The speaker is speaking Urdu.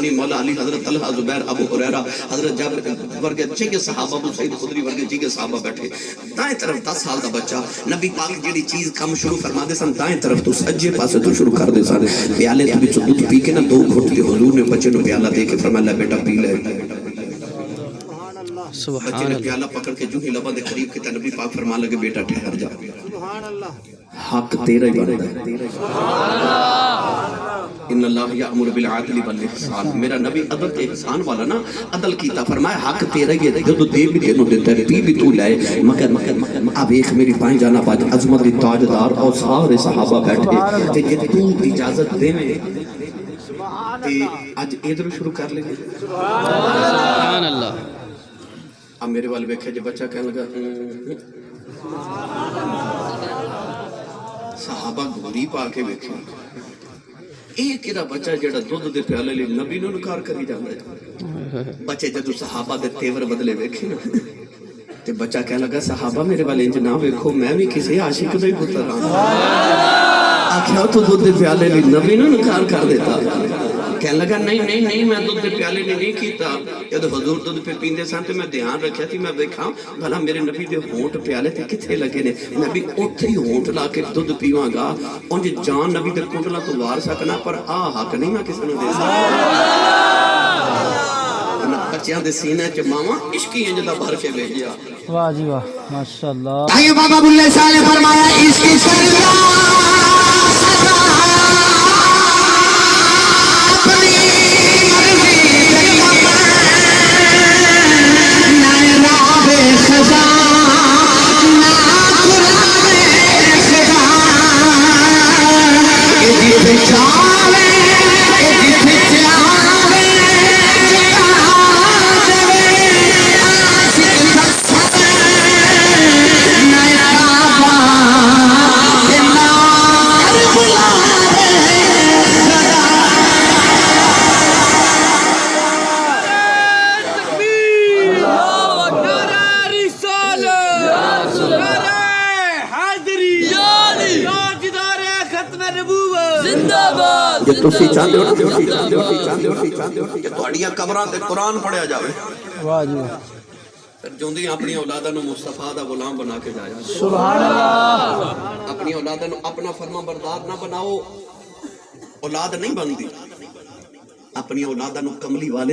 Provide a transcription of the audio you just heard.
ثانی مولا علی حضرت طلحہ زبیر ابو ہریرہ حضرت جابر ورگے چھ صحابہ ابو سعید خدری ورگے چھ صحابہ بیٹھے دائیں طرف 10 سال دا بچہ نبی پاک جڑی چیز کم شروع فرما دے سن دائیں طرف تو سجے پاسے تو شروع کر دے سن پیالے تو بھی دودھ پی کے نا 2 گھٹ کے حضور نے بچے نو پیالہ دے کے فرمایا لے بیٹا پی لے بچے نے پیالہ پکڑ کے جو ہی لبا دے قریب کے نبی پاک فرما لگے بیٹا ٹھہر جا حق تیرا ہی بنتا ہے ان اللہ یأمر بالعدل والاحسان میرا نبی عدل تے احسان والا نا عدل کیتا فرمایا حق تیرا ہی ہے جو دے بھی تینوں دیتا ہے پی بھی تو لائے مگر اب ایک میری بائیں جانا باج عظمت تاجدار اور سارے صحابہ بیٹھے تے جے تو اجازت دے میں تے آج ادھر شروع کر لیں گے سبحان اللہ اب میرے والے بیکھے جو بچہ کہنے لگا صحابہ گوری پا کے بیکھے ایک ایدہ بچہ جڑا دودھ دے پیالے لی نبی نو نکار کری جاندہ ہے بچے جدو صحابہ دے تیور بدلے بیکھے نا تے بچہ کہنے لگا صحابہ میرے والے انج نہ بیکھو میں بھی کسی عاشق دے گزر رہا آکھیا تو دودھ دے پیالے لی نبی نو نکار کر دیتا کہنے لگا نہیں میں دودھ دے پیالے نے نہیں کیتا جب حضور دودھ پہ پیندے سان تو میں دھیان رکھیا تھی میں دیکھا بھلا میرے نبی دے ہونٹ پیالے تھے کتھے لگے نے نبی اتھے ہی ہونٹ لا کے دودھ پیواں گا انج جان نبی دے کنڈلا تو وار سکنا پر حق نہیں میں کسی نے دے سکتا بچیاں دے سینے چ ماما عشقی انج دا بھر کے بھیجیا واہ جی واہ ماشاءاللہ آئیے بابا بلے صاحب نے فرمایا عشق سرکار یہ تسی چاندے ہو کہ توڑیاں قبران تے قرآن پڑھیا جاوے واہ جی واہ پھر جوندی اپنی اولادہ نو مصطفیٰ دا غلام بنا کے جایا سبحان اللہ اپنی اولادہ نو اپنا فرما بردار نہ بناؤ اولاد نہیں بندی اپنی اولادہ نو کملی والد